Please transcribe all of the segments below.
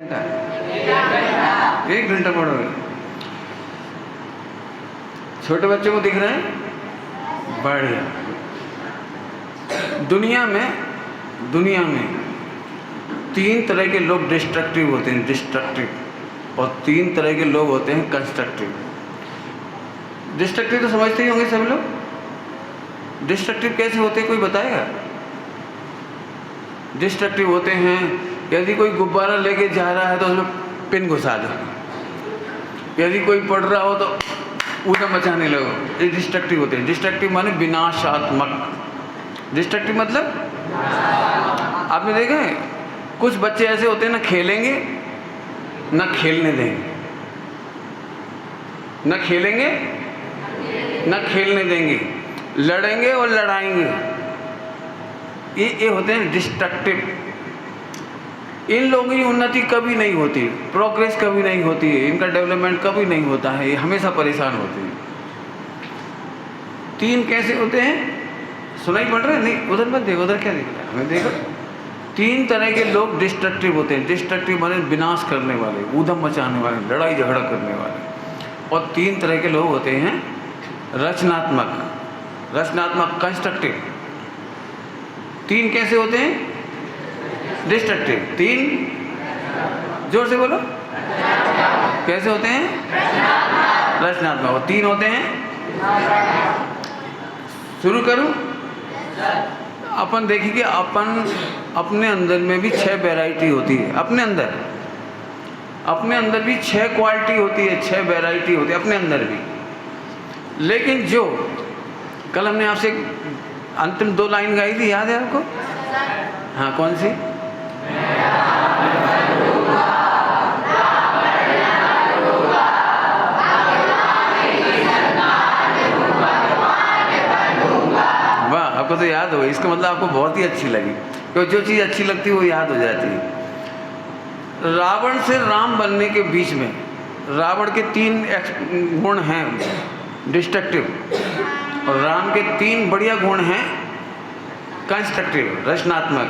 एक घंटा पढ़ोगे। छोटे बच्चों को दिख रहे हैं, बढ़िया। दुनिया में 3 तरह के लोग डिस्ट्रक्टिव होते हैं, डिस्ट्रक्टिव, और 3 तरह के लोग होते हैं कंस्ट्रक्टिव। डिस्ट्रक्टिव तो समझते ही होंगे सब लोग। डिस्ट्रक्टिव कैसे होते हैं, कोई बताएगा? डिस्ट्रक्टिव होते हैं, यदि कोई गुब्बारा लेके जा रहा है तो उसमें पिन घुसा दो, यदि कोई पढ़ रहा हो तो ऊधम मचाने लगो। ये डिस्ट्रक्टिव होते हैं। डिस्ट्रक्टिव माने विनाशात्मक। डिस्ट्रक्टिव मतलब आपने देखा है, कुछ बच्चे ऐसे होते हैं ना खेलेंगे ना खेलने देंगे, ना खेलेंगे ना खेलने देंगे, लड़ेंगे और लड़ाएंगे। ये होते हैं डिस्ट्रक्टिव। इन लोगों की उन्नति कभी नहीं होती, प्रोग्रेस कभी नहीं होती है, इनका डेवलपमेंट कभी नहीं होता है, ये हमेशा परेशान होते हैं। 3 कैसे होते हैं, सुनाई पड़ रहा है? नहीं, उधर मत देखो, उधर क्या देख रहा है, हमें देखो। 3 तरह के लोग डिस्ट्रक्टिव होते हैं। डिस्ट्रक्टिव माने विनाश करने वाले, ऊधम मचाने वाले, लड़ाई झगड़ा करने वाले। और 3 तरह के लोग होते हैं रचनात्मक। रचनात्मक कंस्ट्रक्टिव। 3 कैसे होते हैं? डिस्ट्रक्टिव। 3 जोर से बोलो, कैसे होते हैं? रचनात्मक। और 3 होते हैं, शुरू करूं? अपन देखिए, अपन अपने अंदर में भी 6 वैरायटी होती है। अपने अंदर भी 6 क्वालिटी होती है, 6 वैरायटी होती है अपने अंदर भी। लेकिन जो कल हमने आपसे अंतिम 2 लाइन गाई थी, याद है आपको? हाँ, कौन सी? वाह, आपको तो याद हो गई। इसका मतलब आपको बहुत ही अच्छी लगी, क्योंकि जो चीज़ अच्छी लगती है वो याद हो जाती है। रावण से राम बनने के बीच में रावण के 3 गुण हैं डिस्ट्रक्टिव, और राम के 3 बढ़िया गुण हैं कंस्ट्रक्टिव, रचनात्मक।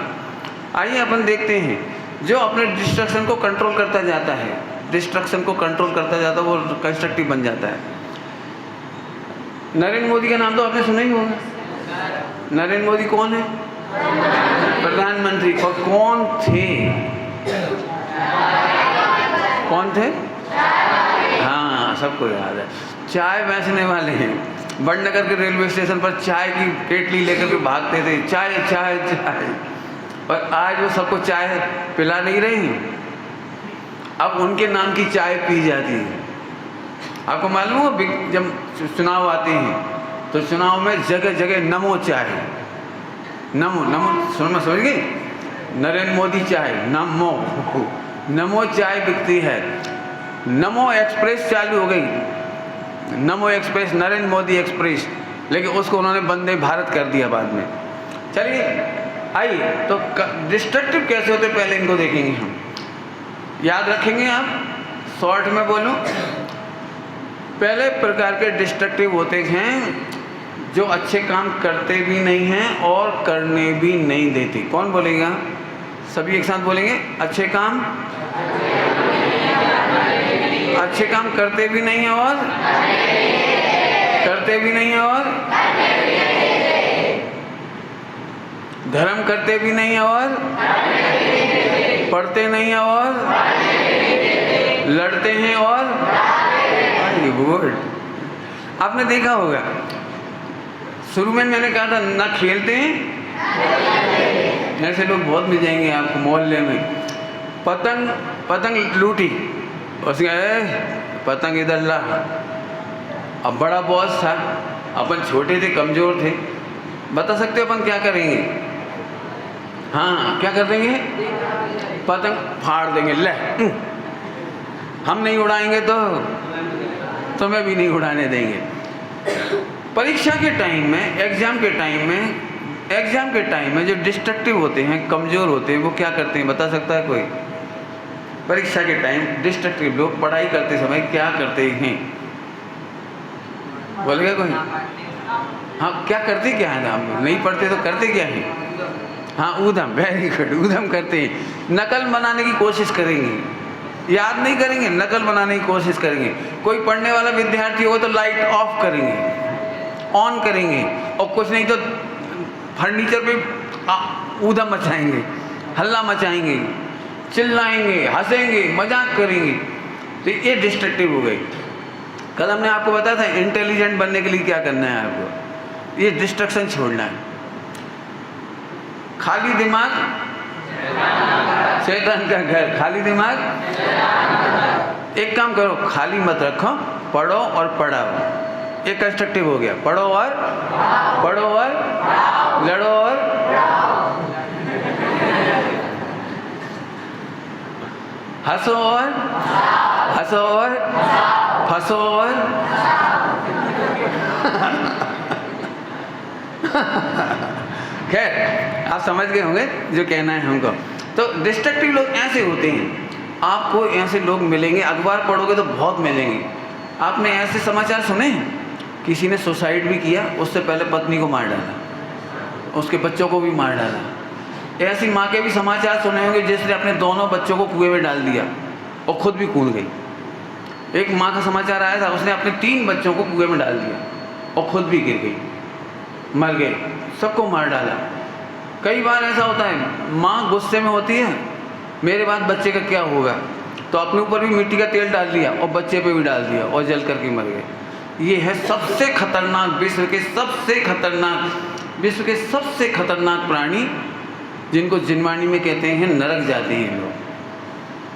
आइए अपन देखते हैं, जो अपने डिस्ट्रक्शन को कंट्रोल करता जाता है, डिस्ट्रक्शन को कंट्रोल करता जाता है, वो कंस्ट्रक्टिव बन जाता है। नरेंद्र मोदी का नाम तो आपने सुना ही होगा। नरेंद्र मोदी कौन है? प्रधानमंत्री। और कौन थे? कौन थे? हाँ, सबको याद है। चाय बेचने वाले हैं। बड़नगर के रेलवे स्टेशन पर चाय की केटली लेकर के भागते थे, चाय चाय चाय। और आज वो सबको चाय पिला नहीं रहे हैं, अब उनके नाम की चाय पी जाती है। आपको मालूम हो, जब चुनाव आते हैं तो चुनाव में जगह जगह नमो चाय, नमो नमो, समझ गई? नरेंद्र मोदी चाय, नमो चाय बिकती है। नमो एक्सप्रेस चालू हो गई, नमो एक्सप्रेस, नरेंद्र मोदी एक्सप्रेस, लेकिन उसको उन्होंने वंदे भारत कर दिया बाद में। चलिए आइए, तो डिस्ट्रक्टिव कैसे होते पहले इनको देखेंगे हम। याद रखेंगे आप, शॉर्ट में बोलूं। पहले प्रकार के डिस्ट्रक्टिव होते हैं जो अच्छे काम करते भी नहीं हैं और करने भी नहीं देते। कौन बोलेगा? सभी एक साथ बोलेंगे। अच्छे काम करते भी नहीं है और करते भी नहीं है, और धर्म करते भी नहीं है और पढ़ते नहीं है और लड़ते हैं और गुड। आपने देखा होगा, शुरू में मैंने कहा था ना खेलते हैं। ऐसे लोग बहुत मिल जाएंगे आपको मोहल्ले में। पतंग लूटी, उसके पतंग इधर ला। अब बड़ा बॉस था, अपन छोटे थे, कमज़ोर थे। बता सकते हो अपन क्या करेंगे? हाँ, क्या कर देंगे? पतंग फाड़ देंगे। ले, हम नहीं उड़ाएंगे तो तुम्हें भी नहीं उड़ाने देंगे। परीक्षा के टाइम में, एग्ज़ाम के टाइम में जो डिस्ट्रक्टिव होते हैं, कमज़ोर होते हैं, वो क्या करते हैं, बता सकता है कोई? परीक्षा के टाइम डिस्ट्रक्टिव लोग पढ़ाई करते समय क्या करते हैं? बोलेगा कोई? हाँ, क्या करते क्या है? हम नहीं पढ़ते तो करते क्या है? हाँ, ऊधम, वेरी गुड, ऊधम करते हैं, नकल बनाने की कोशिश करेंगे। याद नहीं करेंगे, नकल बनाने की कोशिश करेंगे। कोई पढ़ने वाला विद्यार्थी होगा तो लाइट ऑफ करेंगे, ऑन करेंगे, और कुछ नहीं तो फर्नीचर पे ऊधम मचाएंगे, हल्ला मचाएंगे, चिल्लाएंगे, हंसेंगे, मजाक करेंगे। तो ये डिस्ट्रक्टिव हो गई। कल हमने आपको बताया था इंटेलिजेंट बनने के लिए क्या करना है आपको, ये डिस्ट्रक्शन छोड़ना है। खाली दिमाग शैतान का घर, खाली दिमाग। एक काम करो, खाली मत रखो, पढ़ो और पढ़ाओ। एक कंस्ट्रक्टिव हो गया, पढ़ो और लड़ो और हंसो और फंसो और खैर आप समझ गए होंगे जो कहना है हमको। तो डिस्ट्रक्टिव लोग ऐसे होते हैं, आपको ऐसे लोग मिलेंगे, अखबार पढ़ोगे तो बहुत मिलेंगे। आपने ऐसे समाचार सुने हैं, किसी ने सुसाइड भी किया, उससे पहले पत्नी को मार डाला, उसके बच्चों को भी मार डाला। ऐसी माँ के भी समाचार सुने होंगे जिसने अपने दोनों बच्चों को कुएं में डाल दिया और खुद भी कूद गई। एक माँ का समाचार आया था, उसने अपने 3 बच्चों को कुएं में डाल दिया और खुद भी गिर गई, मर गए, सबको मार डाला। कई बार ऐसा होता है, माँ गुस्से में होती है, मेरे बाद बच्चे का क्या होगा, तो अपने ऊपर भी मिट्टी का तेल डाल दिया और बच्चे पे भी डाल दिया और जल करके मर गए। ये है सबसे खतरनाक, विश्व के सबसे खतरनाक प्राणी, जिनको जिनवाणी में कहते हैं नरक जाते हैं लोग।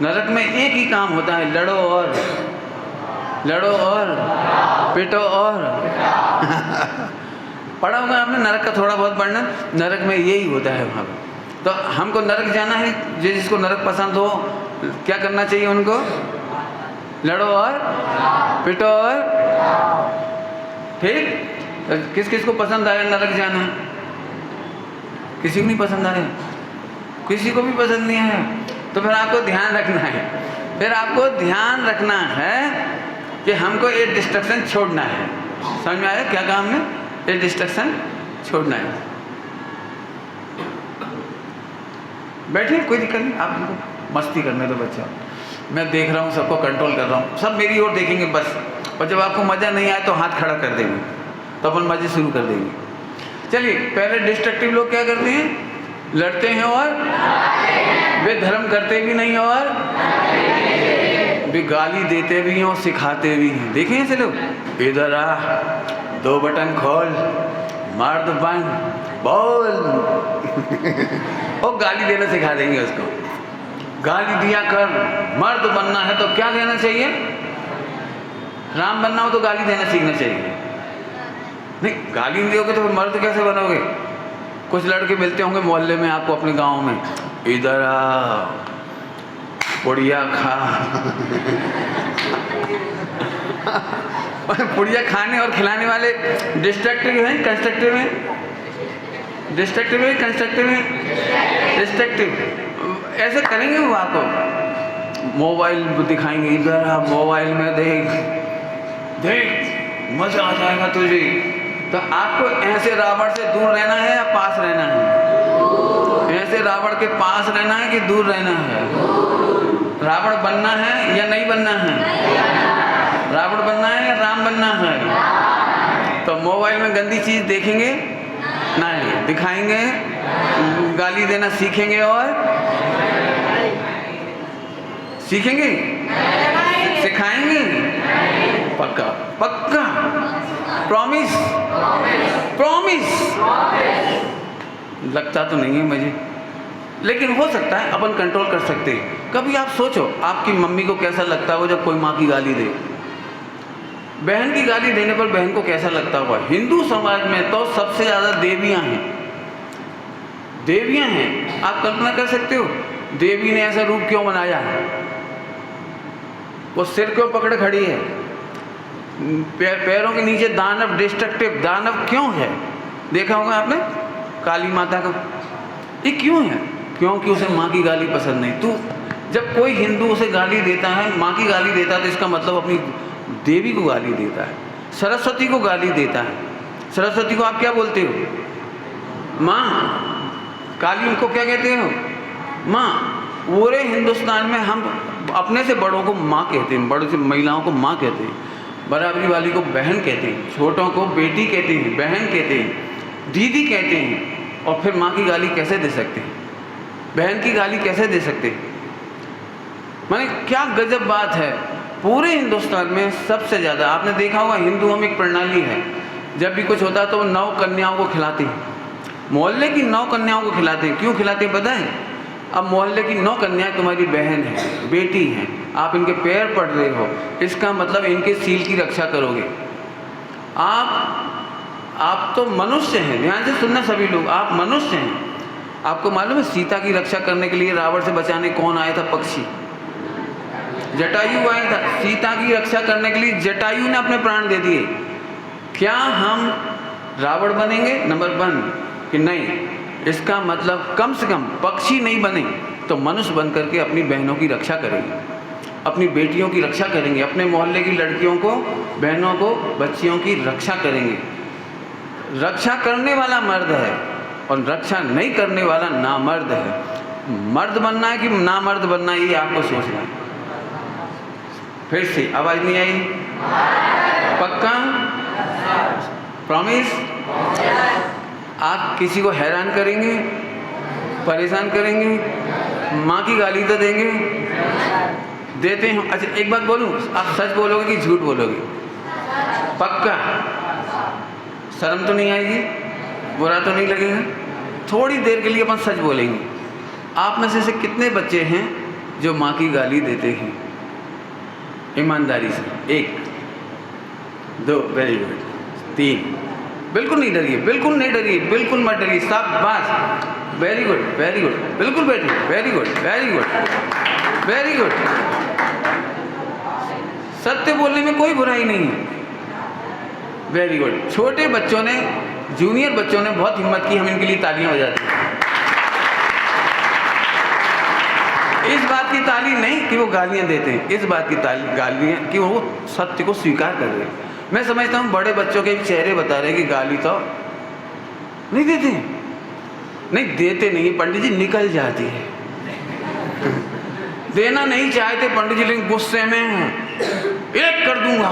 नरक में एक ही काम होता है, लड़ो और पिटो और पढ़ा होगा आपने नरक का थोड़ा बहुत वर्णन, नरक में यही होता है वहाँ पर। तो हमको नरक जाना है, जिसको नरक पसंद हो क्या करना चाहिए उनको, लड़ो और पिटो और ठीक। किस किस को पसंद आया नरक जाना, किसी को नहीं पसंद आया, किसी को भी पसंद नहीं आया। तो फिर आपको ध्यान रखना है, कि हमको ये डिस्ट्रक्शन छोड़ना है। समझ में आया क्या कहा हमने, ये डिस्ट्रक्शन छोड़ना है। बैठिए, कोई दिक्कत नहीं, आप मस्ती करने दो बच्चा, मैं देख रहा हूँ, सबको कंट्रोल कर रहा हूँ, सब मेरी ओर देखेंगे बस। और जब आपको मज़ा नहीं आए तो हाथ खड़ा कर देंगे, तो अपन मज़े शुरू कर देंगे। चलिए, पहले डिस्ट्रक्टिव लोग क्या करते हैं, लड़ते हैं और वे धर्म करते भी नहीं और वे गाली देते भी हैं और सिखाते भी हैं। देखें ऐसे लोग, इधर आ, 2 बटन खोल, मार दो बंद, बोल और गाली देना सिखा देंगे उसको। गाली दिया कर, मर्द बनना है तो क्या कहना चाहिए, राम बनना हो तो गाली देना सीखना चाहिए। नहीं, गाली नहीं दोगे तो फिर मर्द कैसे बनोगे। कुछ लड़के मिलते होंगे मोहल्ले में आपको अपने गांव में, इधर आ, पुड़िया खा पुड़िया खाने और खिलाने वाले डिस्ट्रक्टिव हैं, कंस्ट्रक्टिव हैं, डिस्ट्रक्टिव है, कंस्ट्रक्टिव है, डिस्ट्रक्टिव। ऐसे करेंगे वो आपको, मोबाइल दिखाएंगे, इधर आप मोबाइल में देख मजा आ जाएगा तुझे। तो आपको ऐसे रावण से दूर रहना है या पास रहना है, ऐसे रावण के पास रहना है कि दूर रहना है, रावण बनना है या नहीं बनना है, रावण बनना है या राम बनना है। तो मोबाइल में गंदी चीज देखेंगे नहीं, दिखाएंगे, गाली देना सीखेंगे और सीखेंगे, सिखाएंगे, पक्का पक्का, प्रॉमिस प्रॉमिस। लगता तो नहीं है मुझे, लेकिन हो सकता है अपन कंट्रोल कर सकते हैं। कभी आप सोचो आपकी मम्मी को कैसा लगता होगा जब कोई माँ की गाली दे, बहन की गाली देने पर बहन को कैसा लगता होगा। हिंदू समाज में तो सबसे ज़्यादा देवियाँ हैं, देवियाँ हैं। आप कल्पना कर सकते हो देवी ने ऐसा रूप क्यों बनाया है, वो सिर क्यों पकड़े खड़ी है, पैरों के नीचे दानव, डिस्ट्रक्टिव दानव क्यों है, देखा होगा आपने काली माता का। ये क्यों है, क्योंकि उसे माँ की गाली पसंद नहीं। तो जब कोई हिंदू उसे गाली देता है, माँ की गाली देता है, तो इसका मतलब अपनी देवी को गाली देता है, सरस्वती को गाली देता है। सरस्वती को आप क्या बोलते हो, माँ। काली को क्या कहते हो, माँ। पूरे हिंदुस्तान में हम अपने से बड़ों को माँ कहते हैं, बड़ों से महिलाओं को माँ कहते हैं, बराबरी वाली को बहन कहते हैं, छोटों को बेटी कहते हैं, बहन कहते हैं, दीदी कहते हैं। और फिर माँ की गाली कैसे दे सकते हैं, बहन की गाली कैसे दे सकते हैं? माने क्या गजब बात है। पूरे हिंदुस्तान में सबसे ज़्यादा आपने देखा होगा, हिंदुओं में एक प्रणाली है, जब भी कुछ होता है तो वो 9 कन्याओं को खिलाते हैं, मोहल्ले की 9 कन्याओं को खिलाते हैं। क्यों खिलाते हैं पता है? अब मोहल्ले की 9 कन्याएं तुम्हारी बहन है, बेटी हैं, आप इनके पैर पड़ रहे हो, इसका मतलब इनके सील की रक्षा करोगे। आप तो मनुष्य हैं, ध्यान से सुनना सभी लोग, आप मनुष्य हैं। आपको मालूम है सीता की रक्षा करने के लिए रावण से बचाने कौन आया था? पक्षी, जटायु आया था। सीता की रक्षा करने के लिए जटायु ने अपने प्राण दे दिए। क्या हम रावण बनेंगे? नंबर 1 कि नहीं। इसका मतलब कम से कम पक्षी नहीं बने तो मनुष्य बन करके अपनी बहनों की रक्षा करेंगे, अपनी बेटियों की रक्षा करेंगे, अपने मोहल्ले की लड़कियों को, बहनों को, बच्चियों की रक्षा करेंगे। रक्षा करने वाला मर्द है और रक्षा नहीं करने वाला नामर्द है। मर्द बनना है कि नामर्द बनना है, ये आपको सोचना है। फिर से आवाज नहीं आई? पक्का? प्रॉमिस? आप किसी को हैरान करेंगे, परेशान करेंगे, माँ की गाली तो देंगे, देते हैं। अच्छा एक बात बोलूं, आप सच बोलोगे कि झूठ बोलोगे? पक्का? शर्म तो नहीं आएगी, बुरा तो नहीं लगेगा? थोड़ी देर के लिए अपन सच बोलेंगे। आप में से कितने बच्चे हैं जो माँ की गाली देते हैं? ईमानदारी से 1 2, वेरी गुड, 3। बिल्कुल नहीं डरिए, बिल्कुल नहीं डरिए, बिल्कुल मत डरिए, शाबाश, वेरी गुड, वेरी गुड, बिल्कुल बेटी, very good, very good, very good. सत्य बोलने में कोई बुराई नहीं है, वेरी गुड। छोटे बच्चों ने, जूनियर बच्चों ने बहुत हिम्मत की, हम इनके लिए तालियां बजाते हैं। इस बात की ताली नहीं कि वो गालियां देते हैं, इस बात की ताली गालियां कि वो सत्य को स्वीकार कर रहे हैं। मैं समझता हूँ बड़े बच्चों के चेहरे बता रहे हैं कि गाली तो नहीं देते, नहीं देते नहीं, पंडित जी निकल जाती है। देना नहीं चाहते पंडित जी, लेकिन गुस्से में हैं, एक कर दूंगा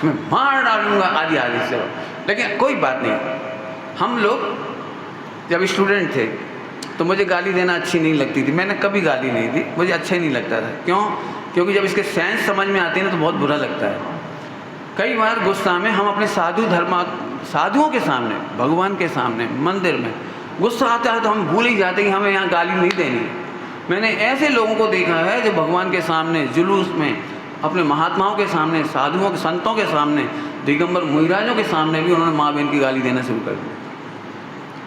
मैं मार डालूंगा आदि आदि से। लेकिन कोई बात नहीं, हम लोग जब स्टूडेंट थे तो मुझे गाली देना अच्छी नहीं लगती थी, मैंने कभी गाली नहीं दी, मुझे अच्छा ही नहीं लगता था। क्यों? क्योंकि जब इसके सेंस समझ में आते हैं ना तो बहुत बुरा लगता है। कई बार गुस्सा में हम अपने साधुओं के सामने, भगवान के सामने, मंदिर में गुस्सा आता है तो हम भूल ही जाते हैं कि हमें यहाँ गाली नहीं देनी। मैंने ऐसे लोगों को देखा है जो भगवान के सामने, जुलूस में, अपने महात्माओं के सामने, साधुओं के, संतों के सामने, दिगंबर मुहिराजों के सामने भी उन्होंने माँ बहन की गाली देना शुरू कर दिया।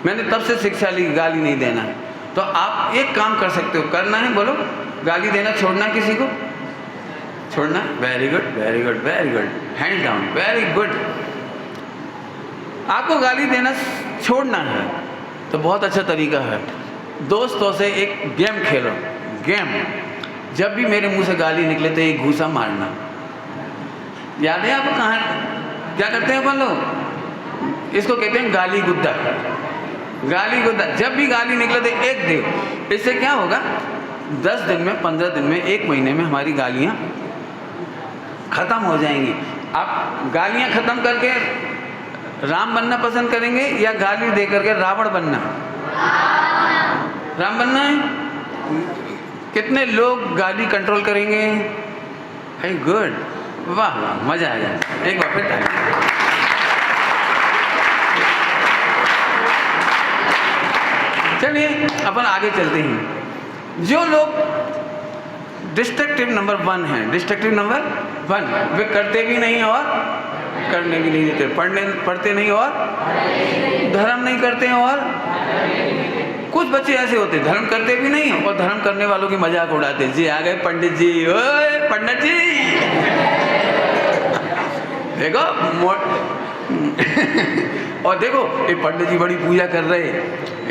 मैंने तब से शिक्षा ली गाली नहीं देना है। तो आप एक काम कर सकते हो, करना है, बोलो, गाली देना छोड़ना है, किसी को छोड़ना। Very good, very good, very good, hand down, very good. आपको गाली देना छोड़ना है तो बहुत अच्छा तरीका है, दोस्तों से एक गेम खेलो। गेम, जब भी मेरे मुंह से गाली निकले तो एक घूसा मारना। याद है आपको? कहाँ क्या करते हैं अपन लोग? इसको कहते हैं गाली गुद्दा। गाली गुद्दा, जब भी गाली निकले तो एक दे। इससे क्या होगा? 10 दिन में, 15 दिन में, 1 महीने में हमारी गालियाँ खत्म हो जाएंगी। आप गालियाँ खत्म करके राम बनना पसंद करेंगे या गाली दे करके रावण बनना? राम बनना है। कितने लोग गाली कंट्रोल करेंगे? वेरी गुड, वाह वाह, मजा आ गया। एक बार फिर ताली। चलिए अपन आगे चलते हैं। जो लोग डिस्ट्रक्टिव नंबर 1 है, डिस्ट्रक्टिव नंबर 1, वे करते भी नहीं और करने भी नहीं देते, पढ़ते नहीं और धर्म नहीं करते हैं। और कुछ बच्चे ऐसे होते हैं, धर्म करते भी नहीं और धर्म करने वालों की मजाक उड़ाते। जी आ गए पंडित जी, ओए पंडित जी देखो और देखो ये पंडित जी बड़ी पूजा कर रहे,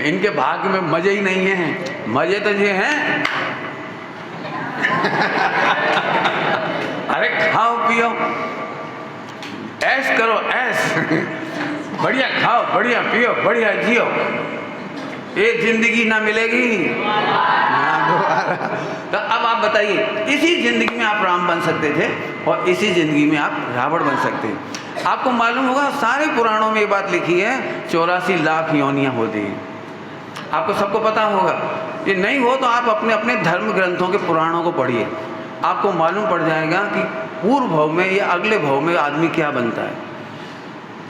इनके भाग्य में मजे ही नहीं है। मजे तो ये हैं अरे खाओ पियो, ऐश करो, ऐश बढ़िया खाओ, बढ़िया पियो, बढ़िया जियो। ये जिंदगी ना मिलेगी, ना दोबारा। तो अब आप बताइए, इसी जिंदगी में आप राम बन सकते थे और इसी जिंदगी में आप रावण बन सकते हैं। आपको मालूम होगा सारे पुराणों में ये बात लिखी है, 84 लाख योनियां होती हैं। आपको सबको पता होगा। ये नहीं हो तो आप अपने अपने धर्म ग्रंथों के पुराणों को पढ़िए, आपको मालूम पड़ जाएगा कि पूर्व भव में या अगले भव में आदमी क्या बनता है।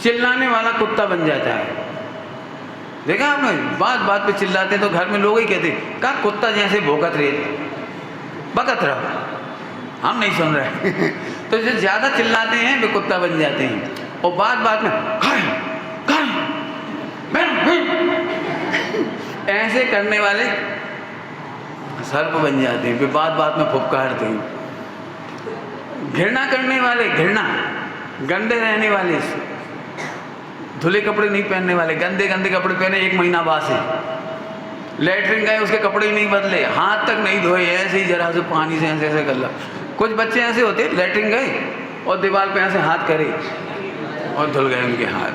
चिल्लाने वाला कुत्ता बन जाता है। देखा आपने, बात बात पे चिल्लाते तो घर में लोग ही कहते का कुत्ता जैसे भौंकत रहे, बकत रहो, हम नहीं सुन रहे। तो जो ज़्यादा चिल्लाते हैं वे कुत्ता बन जाते हैं और बात बात में ऐसे करने वाले सर्प बन जाते हैं, वे बात बात में फुफकारते हैं। घृणा करने वाले घृणा, गंदे रहने वाले, धुले कपड़े नहीं पहनने वाले, गंदे गंदे कपड़े पहने 1 महीना बाद से, लेटरिन गए उसके कपड़े ही नहीं बदले, हाथ तक नहीं धोए, ऐसे ही जरा से पानी से ऐसे ऐसे कर ला। कुछ बच्चे ऐसे होते लेटरिन गए और दीवार पे ऐसे हाथ करे और धुल गए उनके हाथ।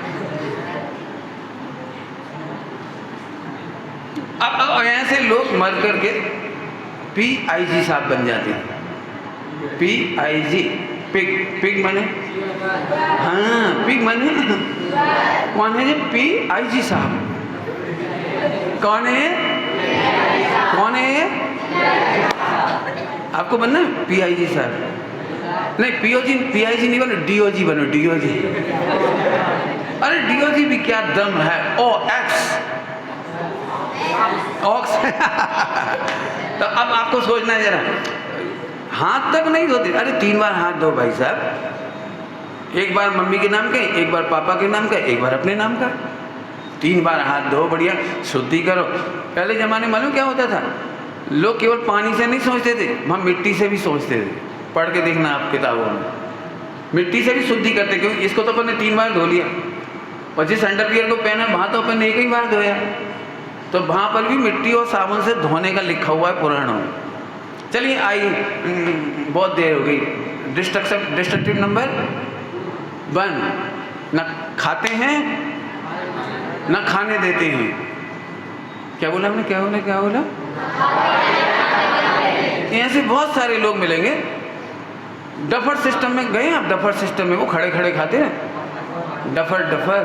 अब ऐसे लोग मर करके PIG साहब बन जाते हैं। PIG, पिग माने, हाँ पिग माने कौन है? PIG साहब कौन है? कौन है? आपको बनना है PIG साहब? नहीं, PIG नहीं बनो, DOG बनो, DOG। अरे DOG भी क्या दम है, OX। तो अब आपको सोचना है जरा, हाथ तक नहीं धोते, अरे 3 बार हाथ धो भाई साहब, एक बार मम्मी के नाम का, एक बार पापा के नाम का, एक बार अपने नाम का, 3 बार हाथ धो, बढ़िया शुद्धि करो। पहले ज़माने मालूम क्या होता था, लोग केवल पानी से नहीं सोचते थे, हम मिट्टी से भी सोचते थे। पढ़ के देखना आप किताबों में, मिट्टी से भी शुद्धि करते, क्योंकि इसको तो अपन ने 3 बार धो लिया और जिस अंडरवियर को पहना वहाँ तो अपन ने 1 ही बार धोया, तो वहाँ पर भी मिट्टी और साबुन से धोने का लिखा हुआ है पुराणों में। चलिए आई, बहुत देर हो गई। डिस्ट्रक्टिव नंबर 1, न खाते हैं न खाने देते हैं। क्या बोला हमने, क्या बोला, क्या बोला? ऐसे बहुत सारे लोग मिलेंगे। डफर सिस्टम में गए आप? डफर सिस्टम में वो खड़े खड़े खाते हैं, डफर डफर,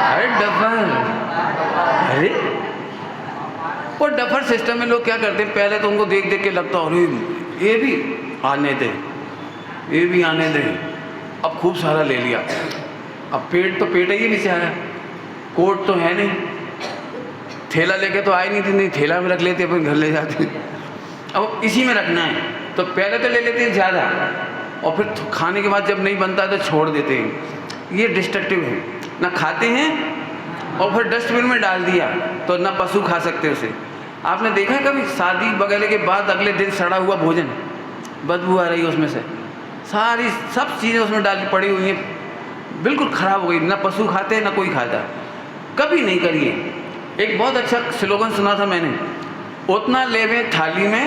अरे डफर, अरे वो डफर सिस्टम में लोग क्या करते हैं, पहले तो उनको देख देख के लगता अरे ये भी आने दे, ये भी आने दे, अब खूब सारा ले लिया। अब पेट तो पेट ही बेचारा, कोट तो है नहीं, थैला लेके तो आए नहीं थे, नहीं थैला में रख लेते अपन घर ले जाते। अब इसी में रखना है तो पहले तो ले लेते हैं ज़्यादा और फिर खाने के बाद जब नहीं बनता है तो छोड़ देते हैं। ये डिस्ट्रक्टिव है, ना खाते हैं और फिर डस्टबिन में डाल दिया तो ना पशु खा सकते उसे। आपने देखा है कभी शादी वगैरह के बाद अगले दिन सड़ा हुआ भोजन, बदबू आ रही है उसमें से, सारी सब चीज़ें उसमें डाली पड़ी हुई हैं, बिल्कुल ख़राब हो गई, ना पशु खाते ना कोई खाता। कभी नहीं करिए। एक बहुत अच्छा स्लोगन सुना था मैंने, उतना लेवे थाली में,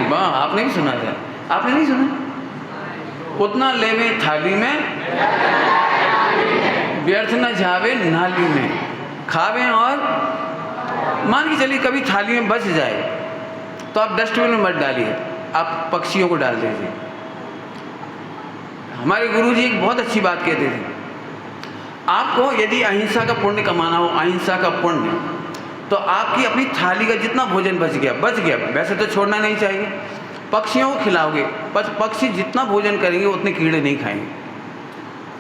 वाह आपने भी सुना था, आपने नहीं सुना? उतना लेवे थाली में, व्यर्थ न जावे नाली में, खावे और मान के चलिए कभी थाली में बच जाए तो आप डस्टबिन में मत डालिए, आप पक्षियों को डाल दीजिए। हमारे गुरुजी एक बहुत अच्छी बात कहते थे, आपको यदि अहिंसा का पुण्य कमाना हो, अहिंसा का पुण्य, तो आपकी अपनी थाली का जितना भोजन बच गया, वैसे तो छोड़ना नहीं चाहिए, पक्षियों को खिलाओगे, पक्षी जितना भोजन करेंगे उतने कीड़े नहीं खाएंगे,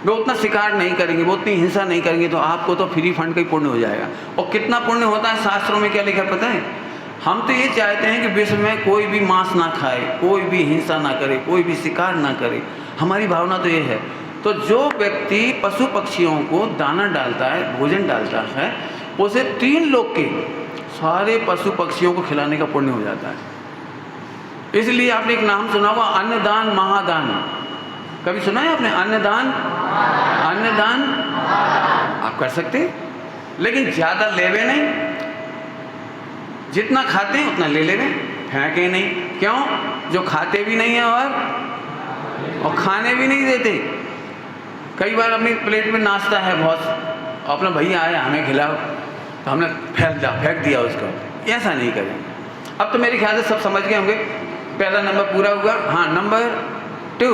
वो उतना शिकार नहीं करेंगे, वो उतनी हिंसा नहीं करेंगे, तो आपको तो फ्री फंड का ही पुण्य हो जाएगा। और कितना पुण्य होता है, शास्त्रों में क्या लिखा पता है? हम तो ये चाहते हैं कि विश्व में कोई भी मांस ना खाए, कोई भी हिंसा ना करे, कोई भी शिकार ना करे, हमारी भावना तो ये है। तो जो व्यक्ति पशु पक्षियों को दाना डालता है, भोजन डालता है, उसे 3 लोग के सारे पशु पक्षियों को खिलाने का पुण्य हो जाता है। इसलिए आपने एक नाम सुना होगा, अन्नदान महादान। कभी सुना है आपने? अन्नदान, अन्नदान आप कर सकते हैं, लेकिन ज़्यादा लेवे नहीं, जितना खाते हैं उतना ले लेवे, फेंके नहीं। क्यों? जो खाते भी नहीं है और खाने भी नहीं देते। कई बार अपनी प्लेट में नाश्ता है बहुत, अपना भैया आया हमें खिलाओ, तो हमने फेंक दिया उसको। ऐसा नहीं करें। अब तो मेरे ख्याल से सब समझ गए होंगे। पहला नंबर पूरा हुआ। हाँ, नंबर 2,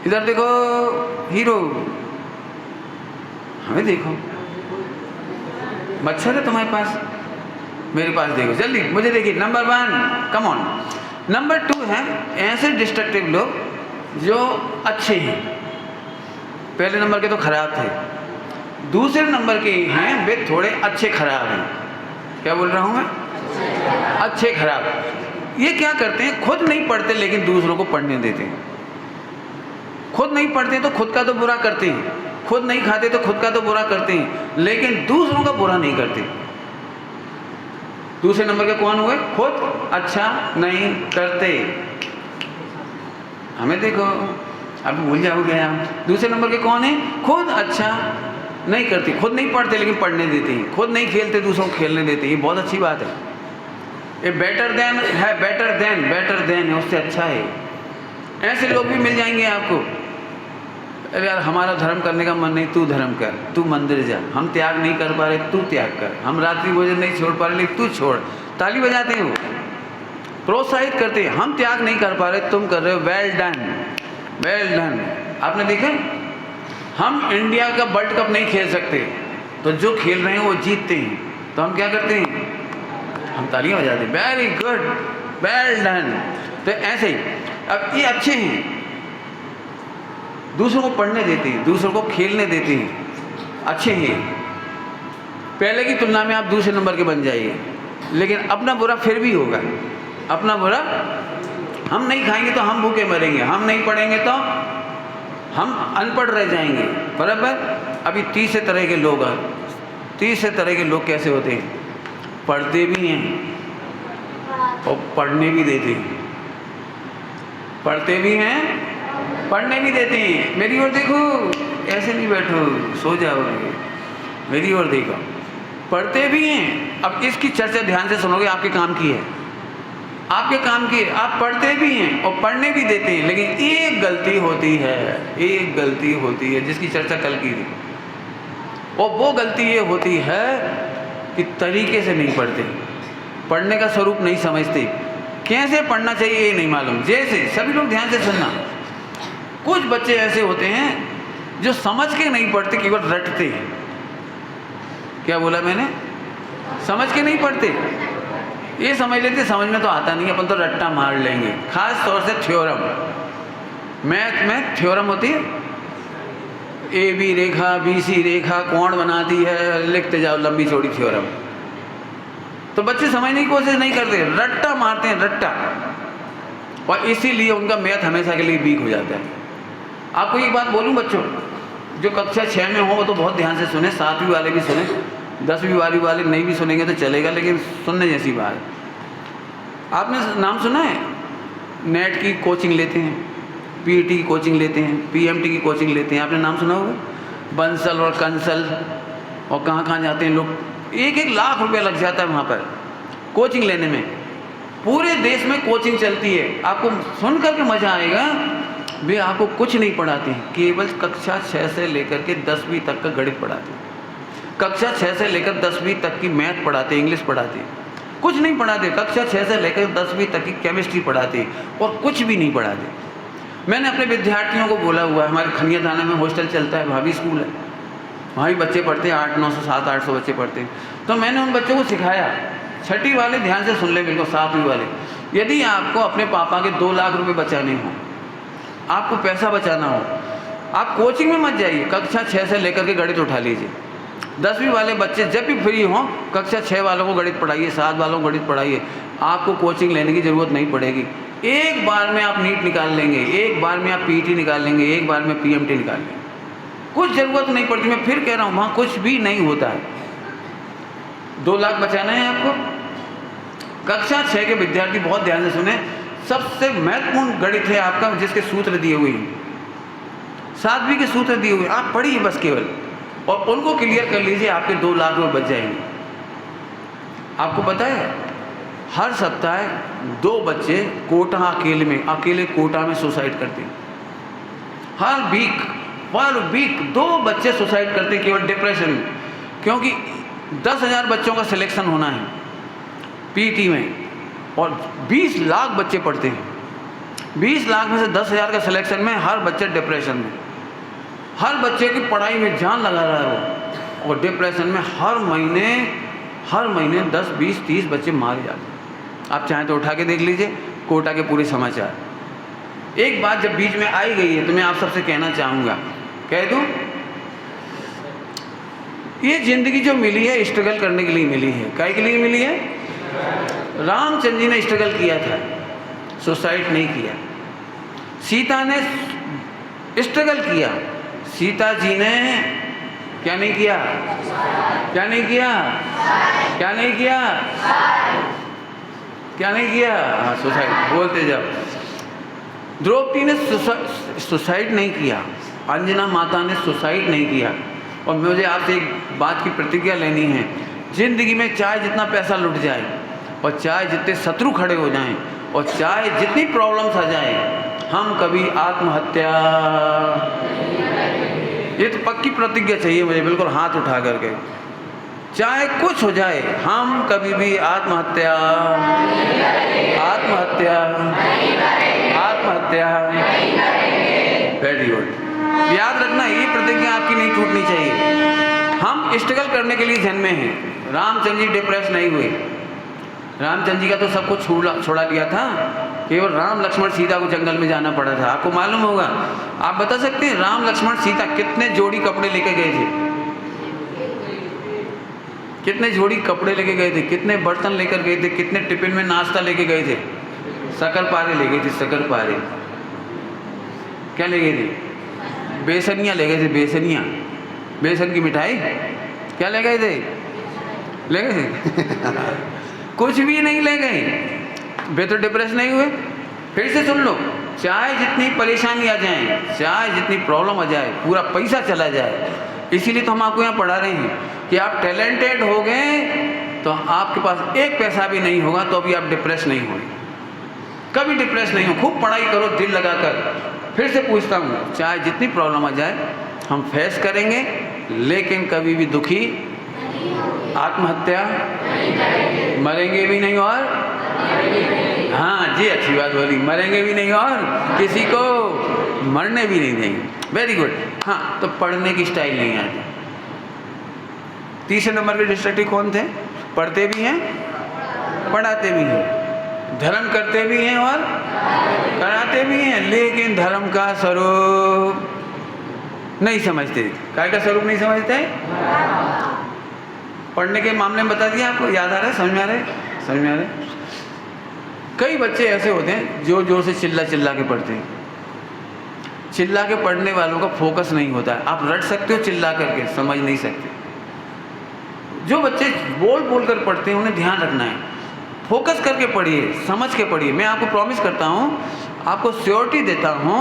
इधर देखो हीरो, हमें देखो। मच्छर है तुम्हारे पास, मेरे पास देखो, जल्दी मुझे देखिए। Number 1, come on. नंबर 2 है ऐसे डिस्ट्रक्टिव लोग जो अच्छे हैं। पहले नंबर के तो खराब थे, दूसरे नंबर के हैं वे थोड़े अच्छे खराब हैं। क्या बोल रहा हूँ मैं? अच्छे खराब। ये क्या करते हैं, खुद नहीं पढ़ते लेकिन दूसरों को पढ़ने देते हैं। खुद नहीं पढ़ते तो खुद का तो बुरा करते हैं, खुद नहीं खाते तो खुद का तो बुरा करते हैं, लेकिन दूसरों का बुरा नहीं करते। दूसरे नंबर के कौन हुए? खुद अच्छा नहीं करते। हमें देखो, अब भूल जाओगे आप। दूसरे नंबर के कौन है? खुद अच्छा नहीं करते, खुद नहीं पढ़ते लेकिन पढ़ने देते हैं, खुद नहीं खेलते दूसरों को खेलने देते हैं। ये बहुत अच्छी बात है। ये बेटर देन है, बेटर देन है, उससे अच्छा है। ऐसे लोग भी मिल जाएंगे आपको। अरे यार हमारा धर्म करने का मन नहीं, तू धर्म कर, तू मंदिर जा। हम त्याग नहीं कर पा रहे, तू त्याग कर। हम रात्रि भोजन नहीं छोड़ पा रहे, लेकिन तू छोड़। ताली बजाते हैं वो, प्रोत्साहित करते हैं। हम त्याग नहीं कर पा रहे, तुम कर रहे हो, वेल डन, वेल डन। आपने देखा, हम इंडिया का वर्ल्ड कप नहीं खेल सकते, तो जो खेल रहे हैं वो जीतते हैं, तो हम क्या करते हैं? हम तालियां बजाते हैं, वेरी गुड, वेल डन। तो ऐसे ही अब ये अच्छे हैं, दूसरों को पढ़ने देते हैं, दूसरों को खेलने देते हैं, अच्छे हैं। पहले की तुलना में आप दूसरे नंबर के बन जाइए, लेकिन अपना बुरा फिर भी होगा। अपना बुरा, हम नहीं खाएंगे तो हम भूखे मरेंगे, हम नहीं पढ़ेंगे तो हम अनपढ़ रह जाएंगे, बराबर। अभी तीसरे तरह के लोग हैं। तीसरे तरह के लोग कैसे होते हैं? पढ़ते भी हैं और पढ़ने भी देते हैं। पढ़ते भी हैं, पढ़ने भी देते हैं। मेरी ओर देखो, ऐसे नहीं बैठो, सो जाओगे, मेरी ओर देखो। पढ़ते भी हैं। अब इसकी चर्चा ध्यान से सुनोगे, आपके काम की है, आपके काम की है। आप पढ़ते भी हैं और पढ़ने भी देते हैं, लेकिन एक गलती होती है, एक गलती होती है जिसकी चर्चा कल की थी। और वो गलती ये होती है कि तरीके से नहीं पढ़ते, पढ़ने का स्वरूप नहीं समझते, कैसे पढ़ना चाहिए ये नहीं मालूम। जैसे सभी लोग ध्यान से सुनना, कुछ बच्चे ऐसे होते हैं जो समझ के नहीं पढ़ते, केवल रटते हैं। क्या बोला मैंने? समझ के नहीं पढ़ते, ये समझ लेते समझ में तो आता नहीं, अपन तो रट्टा मार लेंगे। खास तौर से थ्योरम, मैथ में थ्योरम होती है, A B Rekha, B C रेखा कौन बनाती है, लिखते जाओ लंबी चौड़ी थ्योरम। तो बच्चे समझने की कोशिश नहीं करते, रट्टा मारते हैं, रट्टा। और इसीलिए उनका मैथ हमेशा के लिए वीक हो जाता है। आपको एक बात बोलूं बच्चों, जो कक्षा 6 में हो वो तो बहुत ध्यान से सुने, 7वीं वाले भी सुने, 10वीं वाले नहीं भी सुनेंगे तो चलेगा, लेकिन सुनने जैसी बात। आपने नाम सुना है, नेट की कोचिंग लेते हैं, पीईटी की कोचिंग लेते हैं, पीएमटी की कोचिंग लेते हैं, आपने नाम सुना होगा, बंसल और कंसल, और कहाँ कहाँ जाते हैं लोग, 1-1 लाख रुपया लग जाता है वहाँ पर कोचिंग लेने में। पूरे देश में कोचिंग चलती है, आपको सुन करके मज़ा आएगा। वे आपको कुछ नहीं पढ़ाते हैं, केवल कक्षा 6 से लेकर के 10वीं तक का गणित पढ़ाते हैं, कक्षा 6 से लेकर 10वीं तक की मैथ पढ़ाते, इंग्लिश पढ़ाते, कुछ नहीं पढ़ाते। कक्षा 6 से लेकर 10वीं तक की केमिस्ट्री पढ़ाते और कुछ भी नहीं पढ़ाते। मैंने अपने विद्यार्थियों को बोला हुआ है, हमारे खनिया थाना में हॉस्टल चलता है, भाभी स्कूल है, वहाँ भी बच्चे पढ़ते हैं, 800-900 700-800 बच्चे पढ़ते हैं। तो मैंने उन बच्चों को सिखाया, 6ठी वाले ध्यान से सुन ले बिल्कुल, 7वीं वाले, यदि आपको अपने पापा के 2 लाख रुपये बचाने हों, आपको पैसा बचाना हो, आप कोचिंग में मत जाइए, कक्षा 6 से लेकर के गणित उठा लीजिए। 10वीं वाले बच्चे जब भी फ्री हों, कक्षा 6 वालों को गणित पढ़ाइए, 7 वालों को गणित पढ़ाइए, आपको कोचिंग लेने की ज़रूरत नहीं पड़ेगी। एक बार में आप नीट निकाल लेंगे, एक बार में आप पीईटी निकाल लेंगे, एक बार में पीएमटी निकाल लेंगे, कुछ ज़रूरत नहीं पड़ती। मैं फिर कह रहा हूँ, वहाँ कुछ भी नहीं होता है। 2 लाख बचाना है आपको। कक्षा 6 के विद्यार्थी बहुत ध्यान से सुने, सबसे महत्वपूर्ण गणित है आपका, जिसके सूत्र दिए हुए हैं, 7वीं के सूत्र दिए हुए, आप पढ़िए बस केवल, और उनको क्लियर कर लीजिए, आपके 2 लाख रुपये बच जाएंगे। आपको पता है, हर सप्ताह 2 बच्चे कोटा अकेले कोटा में सुसाइड करते हैं। हर वीक 2 बच्चे सुसाइड करते हैं, केवल डिप्रेशन में, क्योंकि 10,000 बच्चों का सिलेक्शन होना है। पीटी में, और 20 लाख बच्चे पढ़ते हैं। 20 लाख में से 10,000 का सिलेक्शन में हर बच्चा डिप्रेशन में, हर बच्चे की पढ़ाई में जान लगा रहा है वो, और डिप्रेशन में हर महीने 10, 20, 30 बच्चे मारे जाते हैं। आप चाहें तो उठा के देख लीजिए कोटा के पूरे समाचार। एक बात जब बीच में आई गई है तो मैं आप सबसे कहना चाहूँगा, कह दूँ, ये जिंदगी जो मिली है स्ट्रगल करने के लिए मिली है। काय के लिए मिली है? रामचंद्र जी ने स्ट्रगल किया था, सुसाइड नहीं किया। सीता ने स्ट्रगल किया, सीता जी ने क्या नहीं किया? क्या नहीं किया? क्या नहीं किया? क्या नहीं किया? हाँ, सुसाइड बोलते जाओ। द्रौपदी ने सुसाइड नहीं किया, अंजना माता ने सुसाइड नहीं किया। और मुझे आपसे एक बात की प्रतिज्ञा लेनी है, जिंदगी में चाहे जितना पैसा लुट जाए, और चाहे जितने शत्रु खड़े हो जाएं, और चाहे जितनी प्रॉब्लम्स आ जाएं, हम कभी आत्महत्या, ये तो पक्की प्रतिज्ञा चाहिए मुझे, बिल्कुल हाथ उठा करके, चाहे कुछ हो जाए, हम कभी भी आत्महत्या वेरी गुड, याद रखना, ये प्रतिज्ञा आपकी नहीं टूटनी चाहिए। हम स्ट्रगल करने के लिए जन्मे हैं। रामचंद्र जी डिप्रेस नहीं हुए। रामचंद्र जी का तो सब कुछ छोड़ा लिया था, केवल राम लक्ष्मण सीता को जंगल में जाना पड़ा था। आपको मालूम होगा, आप बता सकते हैं राम लक्ष्मण सीता कितने जोड़ी कपड़े लेके गए थे? कितने जोड़ी कपड़े लेके गए थे? कितने बर्तन लेकर गए थे? कितने टिफिन में नाश्ता लेके गए थे? शक्करपारे ले गए थे, शक्करपारे। क्या ले गए थे? बेसनियाँ ले गए थे, बेसनियाँ, बेसन की मिठाई। क्या ले गए थे? ले गए थे कुछ भी नहीं ले गए, वे तो डिप्रेस नहीं हुए। फिर से सुन लो, चाहे जितनी परेशानी आ जाए, चाहे जितनी प्रॉब्लम आ जाए, पूरा पैसा चला जाए, इसीलिए तो हम आपको यहाँ पढ़ा रहे हैं कि आप टैलेंटेड हो गए तो आपके पास एक पैसा भी नहीं होगा तो भी आप डिप्रेस नहीं होंगे, कभी डिप्रेस नहीं हो। खूब पढ़ाई करो दिल लगाकर। फिर से पूछता हूँ, चाहे जितनी प्रॉब्लम आ जाए हम फेस करेंगे, लेकिन कभी भी दुखी, आत्महत्या मरेंगे भी नहीं, और हाँ जी, अच्छी बात बोली, मरेंगे भी नहीं और किसी को मरने भी नहीं देंगे। Very good. हाँ, तो पढ़ने की स्टाइल नहीं आती। तीसरे नंबर पे डिस्ट्रक्टिव कौन थे? पढ़ते भी हैं, पढ़ाते भी हैं, धर्म करते भी हैं और कराते भी हैं, लेकिन धर्म का स्वरूप नहीं समझते। काय का स्वरूप नहीं समझते? पढ़ने के मामले में बता दिया आपको, याद आ रहा है? समझ में आ रहा है? समझ में आ रहा है? कई बच्चे ऐसे होते हैं जोर जोर से चिल्ला के पढ़ते हैं। चिल्ला के पढ़ने वालों का फोकस नहीं होता है। आप रट सकते हो चिल्ला करके, समझ नहीं सकते। जो बच्चे बोल बोल कर पढ़ते हैं उन्हें ध्यान रखना है, फोकस करके पढ़िए, समझ के पढ़िए। मैं आपको प्रॉमिस करता हूँ, आपको श्योरिटी देता हूँ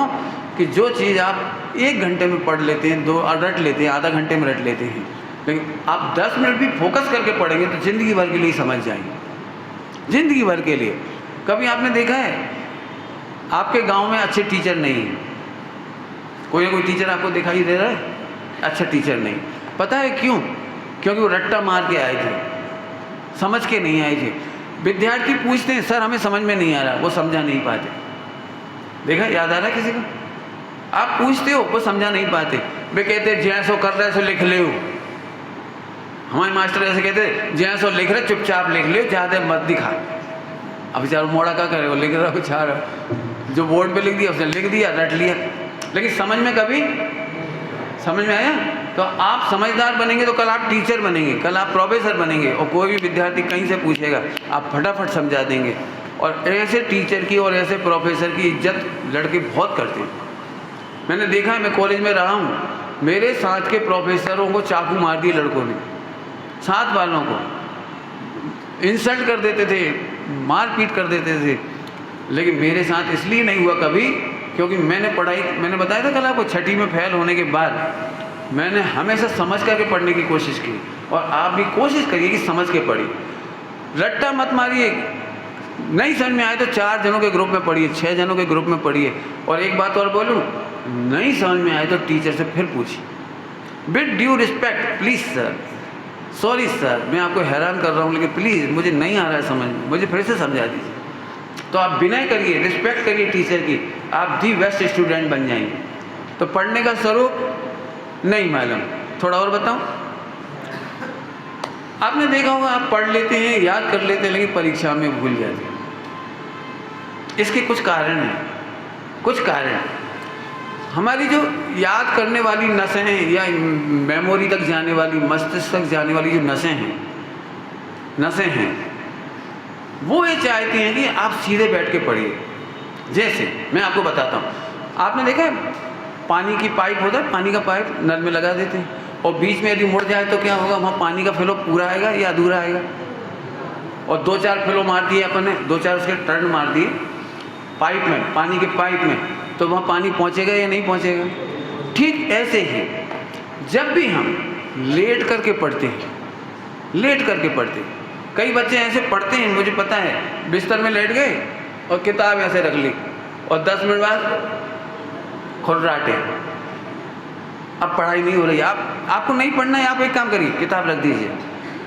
कि जो चीज़ आप 1 घंटे में पढ़ लेते हैं, 2 रट लेते हैं, आधा घंटे में रट लेते हैं, लेकिन आप 10 मिनट भी फोकस करके पढ़ेंगे तो ज़िंदगी भर के लिए समझ जाएंगे, ज़िंदगी भर के लिए। कभी आपने देखा है आपके गांव में अच्छे टीचर नहीं है, कोई ना कोई टीचर आपको दिखाई दे रहा है अच्छा टीचर नहीं? पता है क्यों? क्योंकि वो रट्टा मार के आए थे, समझ के नहीं आए थे। विद्यार्थी पूछते हैं सर हमें समझ में नहीं आ रहा, वो समझा नहीं पाते। देखा, याद आ रहा है किसी को? आप पूछते हो वो समझा नहीं पाते। वे कहते जैसो कर रहे सो लिख ले। हमारे मास्टर ऐसे कहते जैसो लिख रहे चुपचाप लिख ले, ज़्यादा मत दिखा। अब बेचारा मोड़ा क्या करे, वो लिख रहा कुछ आ रहा, जो बोर्ड पे लिख दिया उसने लिख दिया, रट लिया, लेकिन समझ में कभी समझ में आया? तो आप समझदार बनेंगे तो कल आप टीचर बनेंगे, कल आप प्रोफेसर बनेंगे, और कोई भी विद्यार्थी कहीं से पूछेगा आप फटाफट समझा देंगे। और ऐसे टीचर की और ऐसे प्रोफेसर की इज्जत लड़के बहुत करते हैं। मैंने देखा है, मैं कॉलेज में रहा हूँ, मेरे साथ के प्रोफेसरों को चाकू मार दिए लड़कों ने, साथ वालों को इंसल्ट कर देते थे, मारपीट कर देते थे। लेकिन मेरे साथ इसलिए नहीं हुआ कभी क्योंकि मैंने बताया था कल आपको, 6ठी में फेल होने के बाद मैंने हमेशा समझ करके पढ़ने की कोशिश की। और आप भी कोशिश करिए कि समझ के पढ़िए, रट्टा मत मारिए। नहीं समझ में आए तो 4 जनों के ग्रुप में पढ़िए, 6 जनों के ग्रुप में पढ़िए। और एक बात और बोलूँ, नहीं समझ में आए तो टीचर से फिर पूछिए, with due respect please sir, sorry sir, मैं आपको हैरान कर रहा हूँ, लेकिन प्लीज़ मुझे नहीं आ रहा है समझ में, मुझे फिर से समझा दीजिए। तो आप विनय करिए, रिस्पेक्ट करिए टीचर की, आप दी बेस्ट स्टूडेंट बन जाएंगे। तो पढ़ने का स्वरूप नहीं मालूम, थोड़ा और बताऊं। आपने देखा होगा, आप पढ़ लेते हैं, याद कर लेते हैं, लेकिन परीक्षा में भूल जाते हैं। इसके कुछ कारण हैं, कुछ कारण। हमारी जो याद करने वाली नसें हैं, या मेमोरी तक जाने वाली, मस्तिष्क तक जाने वाली जो नसें हैं, वो ये चाहती हैं कि आप सीधे बैठ के पढ़िए। जैसे मैं आपको बताता हूँ, आपने देखा है पानी की पाइप होता है, पानी का पाइप नल में लगा देते हैं, और बीच में यदि मुड़ जाए तो क्या होगा, वहाँ पानी का फ्लो पूरा आएगा या अधूरा आएगा। और 2-4 फ्लो मार दिए अपन ने, 2-4 उसके टर्न मार दिए पाइप में, पानी के पाइप में, तो वहाँ पानी पहुँचेगा या नहीं पहुँचेगा। ठीक ऐसे ही जब भी हम लेट करके पढ़ते हैं, लेट करके पढ़ते हैं, कई बच्चे ऐसे पढ़ते हैं, मुझे पता है, बिस्तर में लेट गए और किताब ऐसे रख ली, और 10 मिनट बाद खुर्राटे, अब पढ़ाई नहीं हो रही। आपको नहीं पढ़ना है, आप एक काम करिए, किताब रख दीजिए,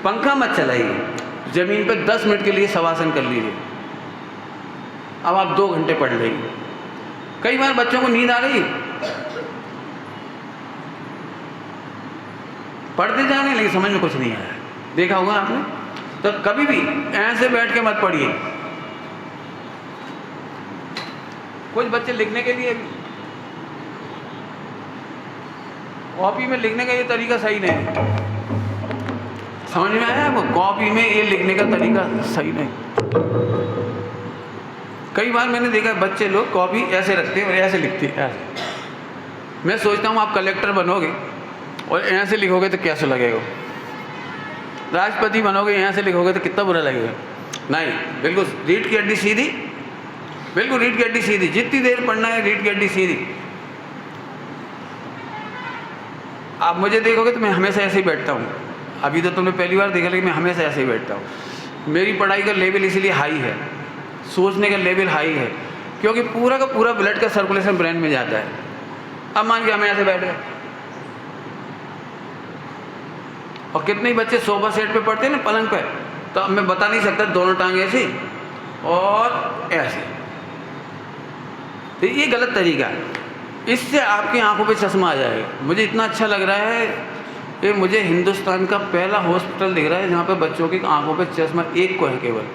पंखा मत चलाइए, ज़मीन पे 10 मिनट के लिए शवासन कर लीजिए, अब आप 2 घंटे पढ़ लेंगे। कई बार बच्चों को नींद आ रही, पढ़ते जा रहे हैं लेकिन समझ में कुछ नहीं आ रहा है, देखा होगा आपने। तो कभी भी ऐसे बैठ के मत पढ़िए। कुछ बच्चे लिखने के लिए कॉपी में लिखने का ये तरीका सही नहीं है, समझ में आया आपको? कॉपी में ये लिखने का तरीका सही नहीं। कई बार मैंने देखा बच्चे लोग कॉपी ऐसे रखते हैं और ऐसे लिखते हैं, ऐसे। मैं सोचता हूँ आप कलेक्टर बनोगे और ऐसे लिखोगे तो कैसे लगेगा, राष्ट्रपति बनोगे ऐसे लिखोगे तो कितना बुरा लगेगा। नहीं, बिल्कुल रीढ़ की हड्डी सीधी, बिल्कुल रीढ़ की हड्डी सीधी, जितनी देर पढ़ना है रीढ़ की हड्डी सीधी। आप मुझे देखोगे तो मैं हमेशा ऐसे ही बैठता हूँ, अभी तो तुमने पहली बार देखा, लेकिन मैं हमेशा ऐसे ही बैठता हूँ। मेरी पढ़ाई का लेवल इसीलिए हाई है, सोचने का लेवल हाई है, क्योंकि पूरा का पूरा ब्लड का सर्कुलेशन ब्रेन में जाता है। अब मान के हमें ऐसे बैठ गए, और कितने बच्चे सोफा सेट पे पढ़ते हैं ना, पलंग पे, तो अब मैं बता नहीं सकता, दोनों टांग ऐसी और ऐसे, तो ये गलत तरीका है। इससे आपकी आंखों पे चश्मा आ जाएगा। मुझे इतना अच्छा लग रहा है कि मुझे हिंदुस्तान का पहला हॉस्पिटल दिख रहा है जहाँ पे बच्चों की आंखों पे चश्मा एक को है केवल,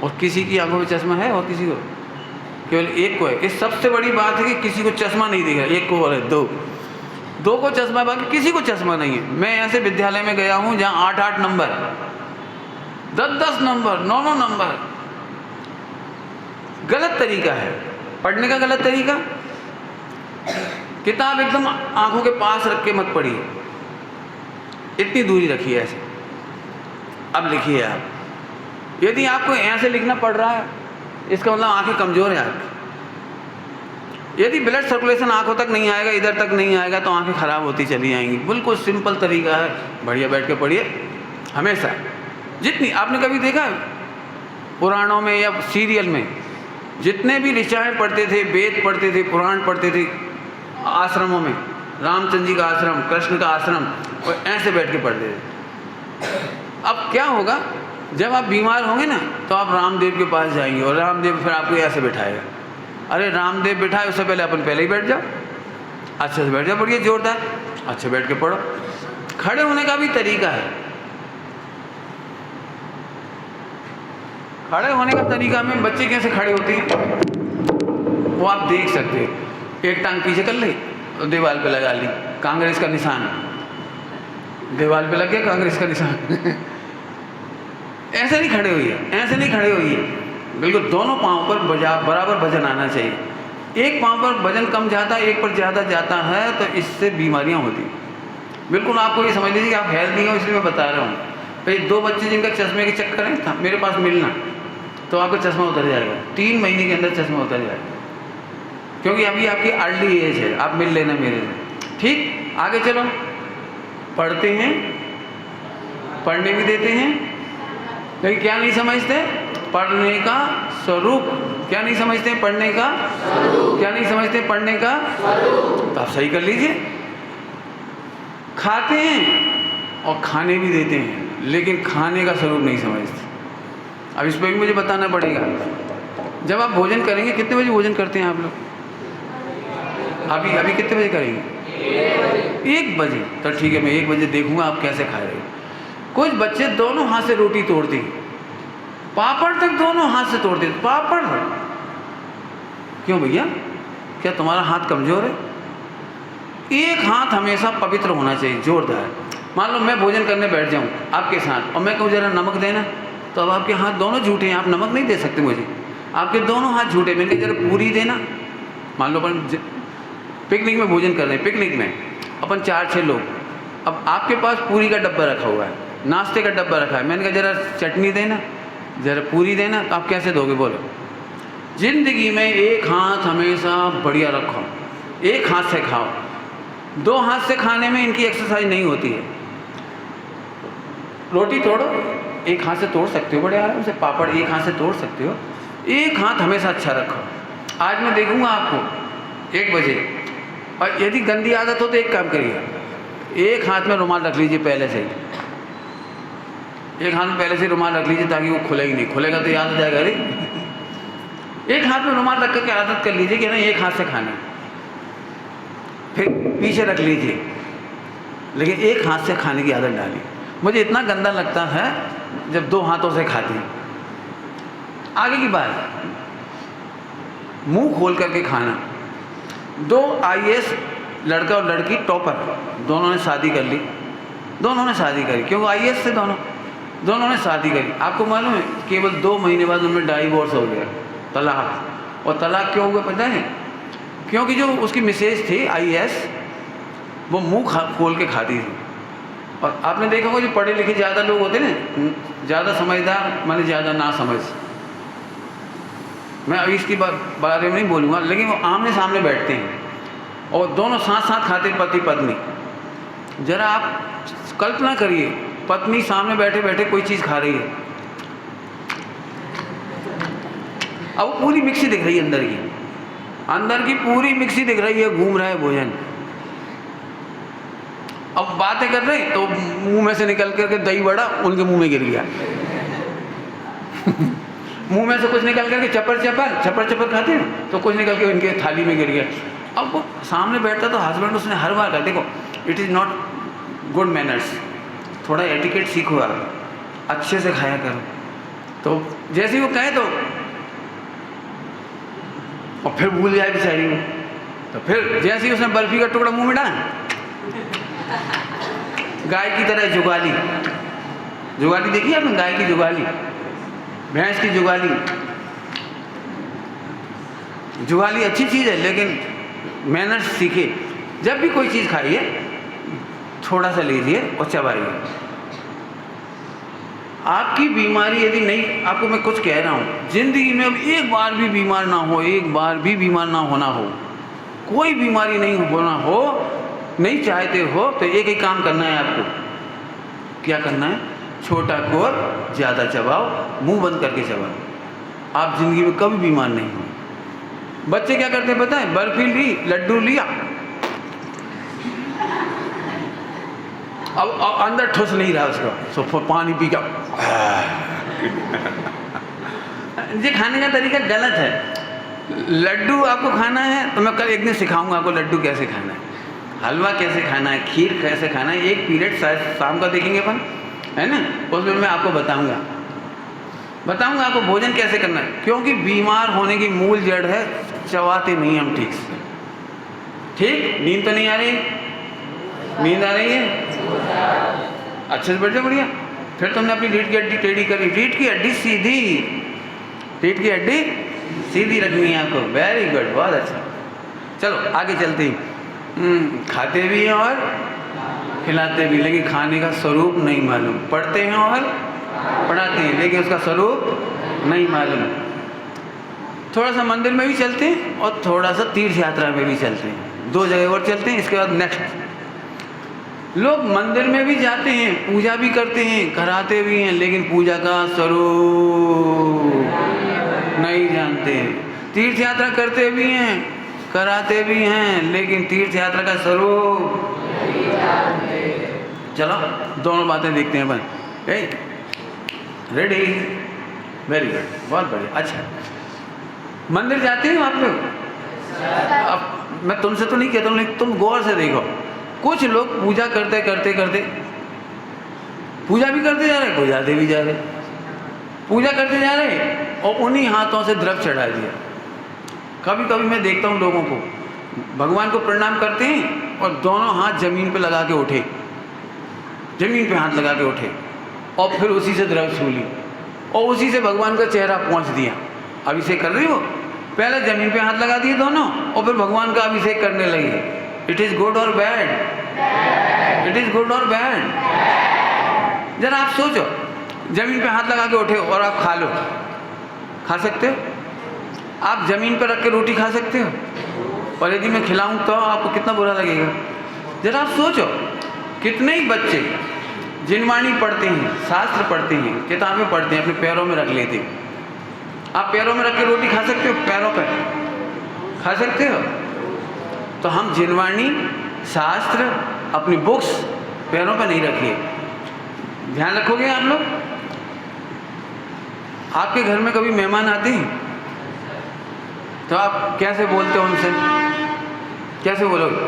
और किसी की आंखों पे चश्मा है और किसी को केवल एक को है। इस सबसे बड़ी बात है कि किसी को चश्मा नहीं दिख रहा, एक को और है, दो को चश्मा, बाकी किसी को चश्मा नहीं है। मैं ऐसे विद्यालय में गया हूँ जहाँ 8-8 नंबर, 10-10 नंबर, 9-9 नंबर। गलत तरीका है पढ़ने का, गलत तरीका। किताब एकदम आंखों के पास रख के मत पढ़िए, इतनी दूरी रखिए ऐसे। अब लिखिए आप, यदि आपको ऐसे लिखना पड़ रहा है इसका मतलब आंखें कमज़ोर है आपकी। यदि ब्लड सर्कुलेशन आंखों तक नहीं आएगा, इधर तक नहीं आएगा, तो आंखें खराब होती चली जाएंगी। बिल्कुल सिंपल तरीका है, बढ़िया बैठ के पढ़िए हमेशा। जितनी आपने कभी देखा पुराणों में या सीरियल में, जितने भी ऋचाएँ पढ़ते थे, वेद पढ़ते थे, पुराण पढ़ते थे, आश्रमों में रामचंद्र जी का आश्रम, कृष्ण का आश्रम, और ऐसे बैठ के पढ़ते थे। अब क्या होगा, जब आप बीमार होंगे ना तो आप रामदेव के पास जाएंगे, और रामदेव फिर आपको ऐसे बैठाएगा। अरे रामदेव बैठाए उससे पहले अपन पहले ही बैठ जाओ, अच्छे से बैठ जाओ, बढ़िया जोरदार, अच्छे बैठ के पढ़ो। खड़े होने का भी तरीका है, खड़े होने का तरीका में बच्चे कैसे खड़े होते हैं वो आप देख सकते हैं। एक टांग पीछे कर ली और दीवार पे लगा ली, कांग्रेस का निशान, दीवार पे लग गया कांग्रेस का निशान। ऐसे नहीं खड़े हुई है, ऐसे नहीं खड़े हुई है। बिल्कुल दोनों पाँव पर बराबर वजन आना चाहिए। एक पाँव पर वजन कम जाता है, एक पर ज़्यादा जाता है, तो इससे बीमारियां होती हैं। बिल्कुल आपको ये समझ लीजिए कि आप हेल्दी हो, इसलिए मैं बता रहा हूँ। भाई 2 बच्चे जिनका चश्मे के चक्कर है, मेरे पास मिलना, तो आपका चश्मा उतर जाएगा, 3 महीने के अंदर चश्मा उतर जाएगा, क्योंकि अभी आपकी अर्ली एज है। आप मिल लेना मेरे से, ठीक। आगे चलो, पढ़ते हैं, पढ़ने भी देते हैं, लेकिन क्या नहीं समझते, पढ़ने का स्वरूप। क्या नहीं समझते, पढ़ने का क्या नहीं समझते, पढ़ने का। तो आप सही कर लीजिए। खाते हैं और खाने भी देते हैं, लेकिन खाने का स्वरूप नहीं समझते। अब इस पर भी मुझे बताना पड़ेगा। जब आप भोजन करेंगे, कितने बजे भोजन करते हैं आप लोग? अभी कितने बजे करेंगे? 1 बजे। तो ठीक है, मैं 1 बजे देखूंगा आप कैसे खा रहे हो। कुछ बच्चे दोनों हाथ से रोटी तोड़ते हैं, पापड़ तक दोनों हाथ से तोड़ते हैं। पापड़ क्यों भैया, क्या तुम्हारा हाथ कमज़ोर है? एक हाथ हमेशा पवित्र होना चाहिए, जोरदार। मान लो मैं भोजन करने बैठ जाऊं आपके साथ और मैं कहूँ जरा नमक देना, तो अब आपके हाथ दोनों झूठे हैं, आप नमक नहीं दे सकते मुझे, आपके दोनों हाथ झूठे। मैंने कहा जरा पूरी देना। मान लो अपन पिकनिक में भोजन कर रहे हैं, पिकनिक में अपन 4-6 लोग, अब आपके पास पूरी का डब्बा रखा हुआ है, नाश्ते का डब्बा रखा है, मैंने कहा जरा चटनी देना, जरा पूरी देना, तो आप कैसे दोगे बोलो? जिंदगी में एक हाथ हमेशा बढ़िया रखो, एक हाथ से खाओ। 2 हाथ से खाने में इनकी एक्सरसाइज नहीं होती है। रोटी तोड़ो, एक हाथ से तोड़ सकते हो बड़े आराम से, पापड़ एक हाथ से तोड़ सकते हो, एक हाथ हमेशा अच्छा रखो। आज मैं देखूंगा आपको 1 बजे, और यदि गंदी आदत हो तो एक काम करिएगा, एक हाथ में रुमाल रख लीजिए पहले से ही, एक हाथ में पहले से रुमाल रख लीजिए ताकि वो खुले ही नहीं, खुलेगा तो याद आ जाएगा। अरे एक हाथ में रुमाल रख करके आदत कर लीजिए कि ना एक हाथ से खाना, फिर पीछे रख लीजिए, लेकिन एक हाथ से खाने की आदत डालिए। मुझे इतना गंदा लगता है जब 2 हाथों से खाते हैं। आगे की बात, मुंह खोल करके खाना। 2 IAS लड़का और लड़की टॉपर, दोनों ने शादी कर ली, दोनों ने शादी करी, क्योंकि IAS से दोनों ने शादी करी। आपको मालूम है केवल 2 महीने बाद उनमें डाइवोर्स हो गया, तलाक। और तलाक क्यों हुआ पता है? क्योंकि जो उसकी मिसेज थी IAS, वो मुंह खोल के खाती थी। और आपने देखा होगा जो पढ़े लिखे ज़्यादा लोग होते हैं ना, ज़्यादा समझदार माने ज़्यादा ना समझ, मैं अभी इसकी बारे में नहीं बोलूँगा, लेकिन वो आमने सामने बैठते हैं और दोनों साथ साथ खाते, पति पत्नी। ज़रा आप कल्पना करिए, पत्नी सामने बैठे बैठे कोई चीज़ खा रही है, अब वो पूरी मिक्सी दिख रही है, अंदर की पूरी मिक्सी दिख रही है, घूम रहा है भोजन। अब बातें कर रहे तो मुंह में से निकल करके दही बड़ा उनके मुंह में गिर गया मुंह में से कुछ निकल करके चपर खाते हैं तो कुछ निकल के उनके थाली में गिर गया। अब वो सामने बैठता तो हस्बैंड उसने हर बार कहा, देखो it is not good manners, थोड़ा एटिकेट सीखो आप, अच्छे से खाया करो। तो जैसे ही वो कहे तो और फिर भूल जाए बेचारी वो, तो फिर जैसे ही उसने बर्फी का टुकड़ा मुंह में डाला, गाय की तरह जुगाली देखी आपने? गाय की जुगाली, भैंस की जुगाली अच्छी चीज़ है, लेकिन मैनर्स सीखे। जब भी कोई चीज़ खाइए थोड़ा सा लीजिए और चबाइए। आपकी बीमारी यदि नहीं, आपको मैं कुछ कह रहा हूँ, जिंदगी में अब एक बार भी बीमार ना हो, एक बार भी बीमार ना होना हो, कोई बीमारी नहीं होना हो, नहीं चाहते हो तो एक ही काम करना है आपको। क्या करना है? छोटा कोर ज़्यादा चबाओ, मुंह बंद करके चबाओ, आप जिंदगी में कभी बीमार नहीं हो। बच्चे क्या करते हैं पता है? बर्फी ली, लड्डू लिया, अब अंदर ठुस नहीं रहा उसका, सो पानी पी का ये खाने का तरीका गलत है। लड्डू आपको खाना है तो मैं कल एक दिन सिखाऊंगा आपको लड्डू कैसे खाना है, हलवा कैसे खाना है, खीर कैसे खाना है। एक पीरियड शाम का देखेंगे अपन, है ना, उसमें मैं आपको बताऊंगा आपको भोजन कैसे करना है। क्योंकि बीमार होने की मूल जड़ है चबाते नहीं हम ठीक से। ठीक, नींद तो नहीं आ रही? नींद आ रही है? अच्छे से बैठ जाओ, बढ़िया। फिर तुमने अपनी रीढ़ की हड्डी टेढ़ी करी, रीढ़ की हड्डी सीधी रखनी है आपको। वेरी गुड, बहुत अच्छा। चलो आगे चलते हैं। खाते भी हैं और खिलाते भी, लेकिन खाने का स्वरूप नहीं मालूम। पढ़ते हैं और पढ़ाते हैं, लेकिन उसका स्वरूप नहीं मालूम। थोड़ा सा मंदिर में भी चलते हैं और थोड़ा सा तीर्थ यात्रा में भी चलते हैं, 2 जगह और चलते हैं। इसके बाद नेक्स्ट, लोग मंदिर में भी जाते हैं, पूजा भी करते हैं, कराते भी हैं, लेकिन पूजा का स्वरूप नहीं जानते। तीर्थ यात्रा करते भी हैं, कराते भी हैं, लेकिन तीर्थ यात्रा का स्वरूप चलो दोनों बातें देखते हैं अपन। रेडी, वेरी गुड, बहुत बढ़िया। अच्छा, मंदिर जाते हो आप लोग? अब मैं तुमसे तो नहीं कहता हूँ, लेकिन तुम गौर से देखो, कुछ लोग पूजा करते करते करते पूजा भी करते जा रहे, कोई जाते भी जा रहे, पूजा करते जा रहे और उन्हीं हाथों से द्रव्य चढ़ा दिया। कभी कभी मैं देखता हूँ लोगों को भगवान को प्रणाम करते हैं और दोनों हाथ जमीन पे लगा के उठे, जमीन पे हाथ लगा के उठे और फिर उसी से द्रव्य छू ली और उसी से भगवान का चेहरा पहुँच दिया। अभिषेक कर रही हो, पहले जमीन पे हाथ लगा दिए दोनों और फिर भगवान का अभिषेक करने लगे। इट इज़ गुड और बैड? इट इज़ गुड और बैड? जरा आप सोचो, जमीन पे हाथ लगा के उठे और आप खा लो, खा सकते हो? आप जमीन पर रख के रोटी खा सकते हो? और यदि मैं खिलाऊं तो आपको कितना बुरा लगेगा? जरा आप सोचो, कितने ही बच्चे जिनवाणी पढ़ते हैं, शास्त्र पढ़ते हैं, किताबें पढ़ते हैं, अपने पैरों में रख लेते हैं। आप पैरों में रख के रोटी खा सकते हो? पैरों पर खा सकते हो? तो हम जिनवाणी, शास्त्र, अपनी बुक्स पैरों पर नहीं रखिए। ध्यान रखोगे आप लोग? आपके घर में कभी मेहमान आते हैं तो आप कैसे बोलते हो उनसे? कैसे बोलोगे?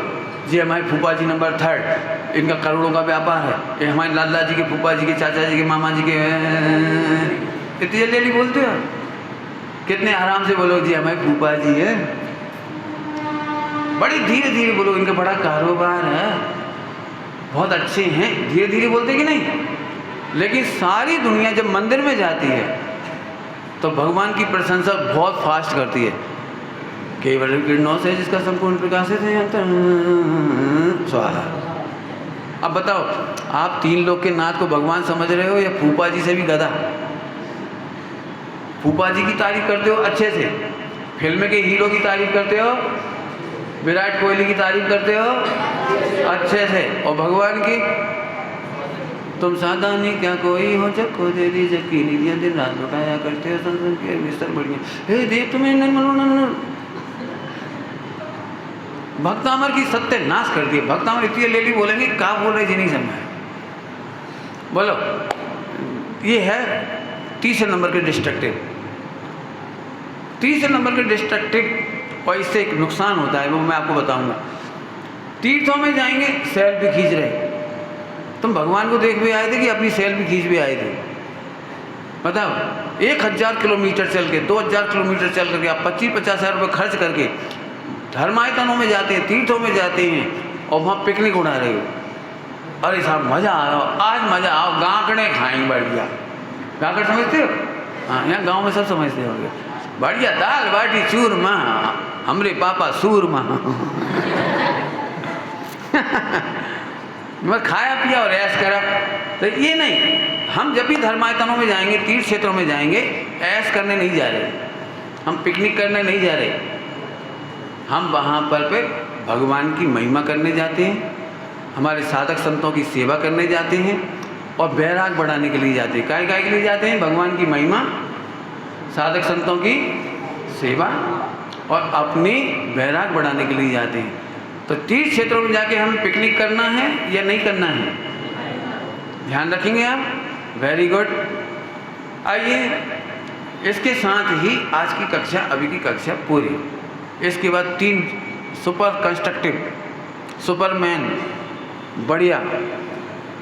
जी हमारे फूफा जी नंबर 3, इनका करोड़ों का व्यापार है, ये हमारे लाला जी के, फूफा जी के, चाचा जी के, मामा जी के। इतनी जल्दी जल्दी बोलते हो? कितने आराम से बोलो, जी हमारे फूफा जी है। बड़ी धीरे धीरे बोलो, इनका बड़ा कारोबार है, बहुत अच्छे हैं। धीरे धीरे बोलते कि नहीं? लेकिन सारी दुनिया जब मंदिर में जाती है तो भगवान की प्रशंसा बहुत फास्ट करती है। केवल किरणों से जिसका संपूर्ण प्रकाशित है अंतर स्वाहा। अब बताओ, आप 3 लोग के नाथ को भगवान समझ रहे हो या फूफा जी से भी गधा? फूफा जी की तारीफ करते हो अच्छे से, फिल्म के हीरो की तारीफ करते हो, विराट कोहली की तारीफ करते हो अच्छे से, और भगवान की तुम सादा नहीं क्या कोई हो, जब को दे दी जबकि निधियाँ दिन रात लुटाया करते हो, संसन के बिस्तर बढ़िया, हे देव तुम्हें नन भक्तामर की सत्य नाश कर दिए। भक्तामर इतनी लेली बोलेंगे, क्या बोल रहे जी नहीं समझ। बोलो, ये है तीसरे नंबर के डिस्ट्रक्टिव। तीसरे नंबर के डिस्ट्रक्टिव और इससे एक नुकसान होता है, वो मैं आपको बताऊंगा। तीर्थों में जाएंगे, सेल्फी खींच रहे। तुम भगवान को देख भी आए थे कि अपनी सेल्फी खींच भी आए थे? बताओ, 1000 किलोमीटर चल के, 2000 किलोमीटर चल करके आप 25-50 हज़ार रुपये खर्च करके धर्मायतनों में जाते हैं, तीर्थों में जाते हैं और वहाँ पिकनिक उड़ा रहे हो। अरे साहब मज़ा आओ, आज मज़ा आओ, गाकड़े खाएंगे बढ़िया। गाकड़ समझते हो? हाँ, यहाँ गांव में सब समझते होंगे। बढ़िया दाल बाटी चूरमा, हमरे पापा सूरमा। मैं खाया पिया और ऐश करा। तो ये नहीं, हम जब भी धर्मायतनों में जाएंगे, तीर्थ क्षेत्रों में जाएंगे, ऐश करने नहीं जा रहे, हम पिकनिक करने नहीं जा रहे, हम वहाँ पर भगवान की महिमा करने जाते हैं, हमारे साधक संतों की सेवा करने जाते हैं और वैराग बढ़ाने के लिए जाते हैं। काय के लिए जाते हैं? भगवान की महिमा, साधक संतों की सेवा और अपनी वैराग बढ़ाने के लिए जाते हैं। तो तीर्थ क्षेत्रों में जाके हमें पिकनिक करना है या नहीं करना है? ध्यान रखेंगे आप? Very good. आइए, इसके साथ ही आज की कक्षा, अभी की कक्षा पूरी। इसके बाद 3 सुपर कंस्ट्रक्टिव, सुपरमैन बढ़िया,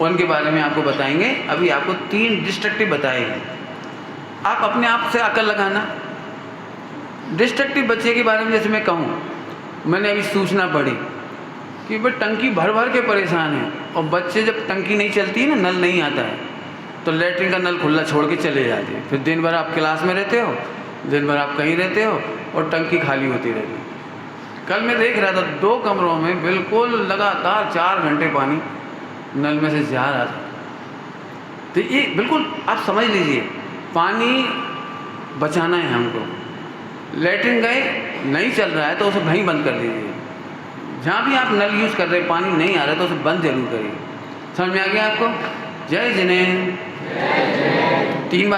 उनके बारे में आपको बताएंगे। अभी आपको 3 डिस्ट्रक्टिव बताए हैं। आप अपने आप से अकल लगाना। डिस्ट्रक्टिव बच्चे के बारे में जैसे मैं कहूँ, मैंने अभी सूचना पढ़ी कि भाई टंकी भर भर के परेशान है और बच्चे जब टंकी नहीं चलती है ना, नल नहीं आता है, तो लेटरिन का नल खुला छोड़ के चले जाते हैं। फिर दिन भर आप क्लास में रहते हो, दिन भर आप कहीं रहते हो और टंकी खाली होती रहती है। कल मैं देख रहा था 2 कमरों में बिल्कुल लगातार 4 घंटे पानी नल में से जा रहा था। तो ये बिल्कुल आप समझ लीजिए, पानी बचाना है हमको। लेटरिन गए, नहीं चल रहा है तो उसे वहीं बंद कर दीजिए। जहाँ भी आप नल यूज़ कर रहे हैं, पानी नहीं आ रहा है तो उसे बंद जरूर करिए। समझ में आ गया आपको? जय जिनेन्द्र। 3 बार